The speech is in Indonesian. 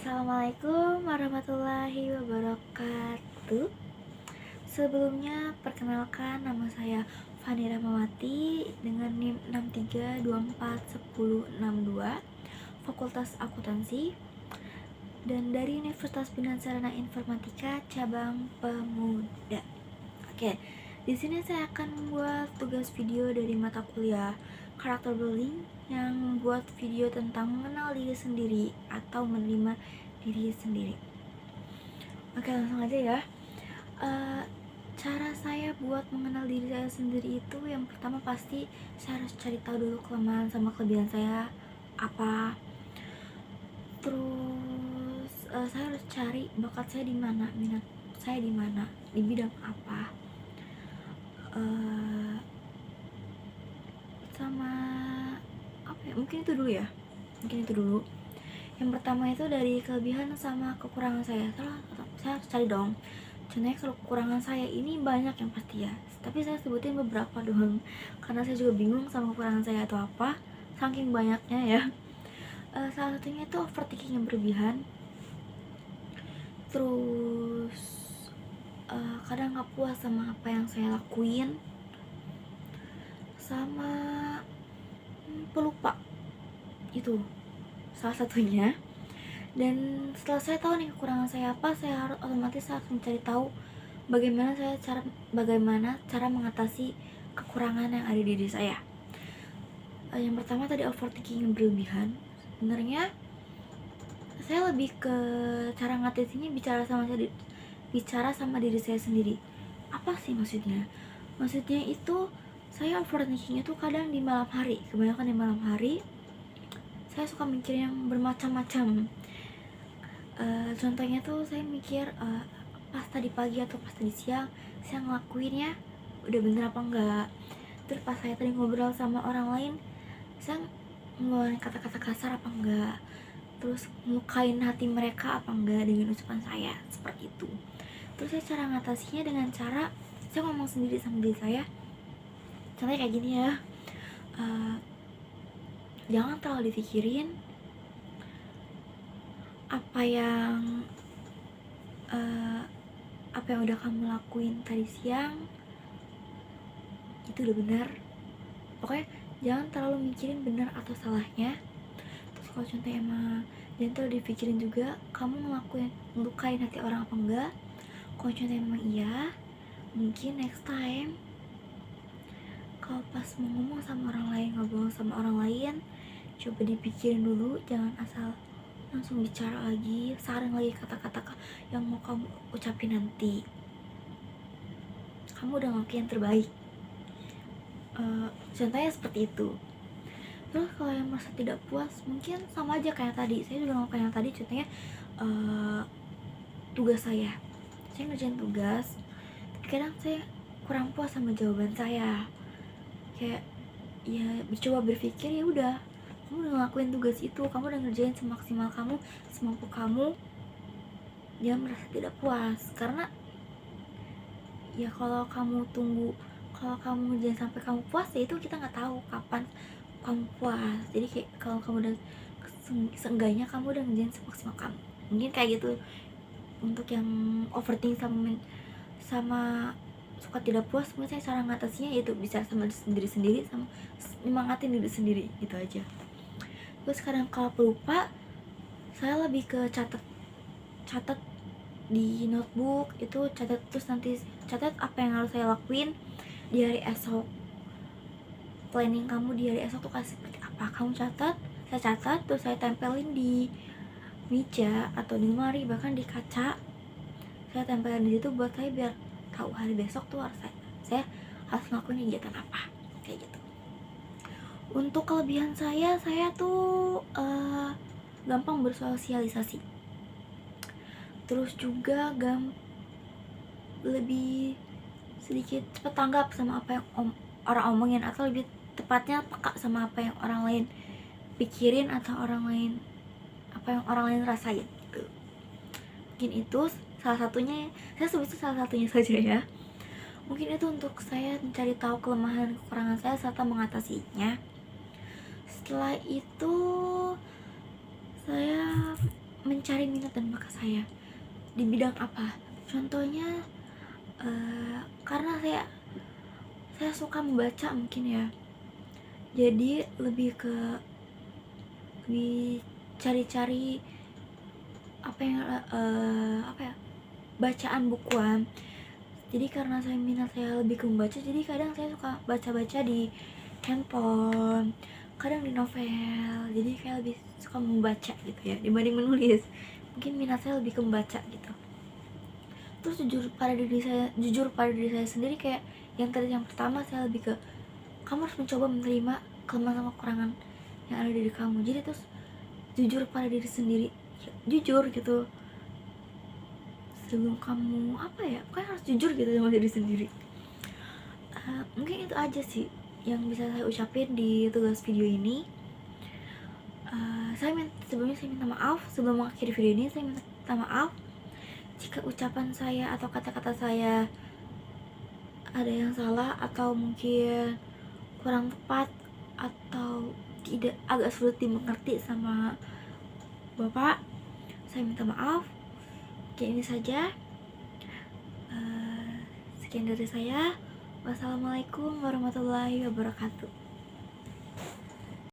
Assalamualaikum warahmatullahi wabarakatuh. Sebelumnya perkenalkan, nama saya Fani Rahmawati dengan NIM 63241062, Fakultas Akuntansi, dan dari Universitas Bina Sarana Informatika Cabang Pemuda. Oke, di sini saya akan membuat tugas video dari mata kuliah Karakter Building yang membuat video tentang mengenal diri sendiri atau menerima diri sendiri. Oke, langsung aja ya. Cara saya buat mengenal diri saya sendiri itu yang pertama pasti saya harus cari tahu dulu kelemahan sama kelebihan saya apa. Terus saya harus cari bakat saya di mana, minat saya di mana, di bidang apa. Sama apa ya, mungkin itu dulu. Yang pertama itu dari kelebihan sama kekurangan saya. Saya harus cari dong. Contohnya kalau kekurangan saya ini banyak yang pasti ya, tapi saya sebutin beberapa doang karena saya juga bingung sama kekurangan saya itu apa, saking banyaknya ya. Salah satunya itu overthinking yang berlebihan. Terus kadang gak puas sama apa yang saya lakuin, sama pelupa. Itu salah satunya. Dan setelah saya tahu nih kekurangan saya apa, saya harus mencari tahu bagaimana cara mengatasi kekurangan yang ada di diri saya. Yang pertama tadi overthinking yang berlebihan. Sebenarnya saya lebih ke cara ngatasinya bicara sama diri saya sendiri. Apa sih maksudnya? Maksudnya itu saya overthinkingnya tuh kadang di malam hari. Kebanyakan di malam hari saya suka mikir yang bermacam-macam. Contohnya tuh saya mikir pas tadi pagi atau pas tadi siang saya ngelakuinnya udah bener apa enggak. Terus pas saya tadi ngobrol sama orang lain, saya ngeluarin kata-kata kasar apa enggak. Terus ngelukain hati mereka apa enggak dengan ucapan saya, seperti itu. Terus saya cara ngatasinya dengan cara saya ngomong sendiri sama diri saya. Contohnya kayak gini ya, jangan terlalu dipikirin apa yang udah kamu lakuin tadi siang itu udah benar. Pokoknya jangan terlalu mikirin benar atau salahnya. Terus kalau contohnya emang jangan terlalu dipikirin juga kamu ngelukain hati orang apa enggak. Kalau contohnya emang iya, mungkin next time kalau pas mau ngomong sama orang lain, ngobrol sama orang lain, coba dipikirin dulu, jangan asal langsung bicara lagi, saring lagi kata-kata yang mau kamu ucapin nanti. Kamu udah ngelakuin yang terbaik. Contohnya seperti itu. Terus kalau yang merasa tidak puas, mungkin sama aja kayak tadi. Saya juga ngelakuin yang tadi. Contohnya tugas saya ngerjain tugas, tapi kadang saya kurang puas sama jawaban saya. Kayak ya coba berpikir, ya udah, kamu udah ngelakuin tugas itu, kamu udah ngerjain semaksimal kamu, semampu kamu, jangan merasa tidak puas. Karena ya kalau kamu ngerjain sampai kamu puas, ya itu kita nggak tahu kapan kamu puas. Jadi kayak kalau kamu udah seenggaknya kamu udah ngerjain semaksimal kamu, mungkin kayak gitu. Untuk yang overthinking sama suka tidak puas, menurut saya cara ngatasinya yaitu bicara sama diri sendiri, sama nyemangatin diri sendiri, gitu aja. Terus sekarang kalau pelupa, saya lebih ke catat di notebook, itu catat, terus nanti catat apa yang harus saya lakuin di hari esok. Planning kamu di hari esok tuh kayak seperti apa, kamu catat. Saya catat, terus saya tempelin di meja atau di lemari, bahkan di kaca. Saya tempelin di situ buat saya biar tahu hari besok tuh saya harus ngelakuin kegiatan apa, kayak gitu. Untuk kelebihan saya tuh gampang bersosialisasi. Terus juga lebih sedikit cepat tanggap sama apa yang orang omongin, atau lebih tepatnya peka sama apa yang orang lain pikirin atau apa yang orang lain rasain gitu. Mungkin itu salah satunya, saya sebut itu salah satunya saja ya. Mungkin itu untuk saya mencari tahu kelemahan kekurangan saya serta mengatasinya. Setelah itu saya mencari minat dan bakat saya di bidang apa. Contohnya karena saya suka membaca mungkin ya, jadi lebih cari-cari apa yang bacaan bukuan. Jadi karena minat saya lebih ke membaca, jadi kadang saya suka baca-baca di handphone, kadang di novel. Jadi kayak lebih suka membaca gitu ya dibanding menulis. Mungkin minat saya lebih ke membaca gitu. Terus jujur pada diri saya sendiri, kayak yang pertama saya lebih ke kamu harus mencoba menerima kelemahan sama kekurangan yang ada di diri kamu. Jadi terus jujur pada diri sendiri, jujur gitu sebelum kamu pokoknya harus jujur gitu sama diri sendiri. Mungkin itu aja sih yang bisa saya ucapin di tugas video ini. Sebelumnya saya minta maaf. Sebelum mengakhiri video ini, saya minta maaf jika ucapan saya atau kata-kata saya ada yang salah atau mungkin kurang tepat atau tidak, agak sulit dimengerti sama Bapak. Saya minta maaf. Oke, ini saja. Sekian dari saya. Wassalamualaikum warahmatullahi wabarakatuh.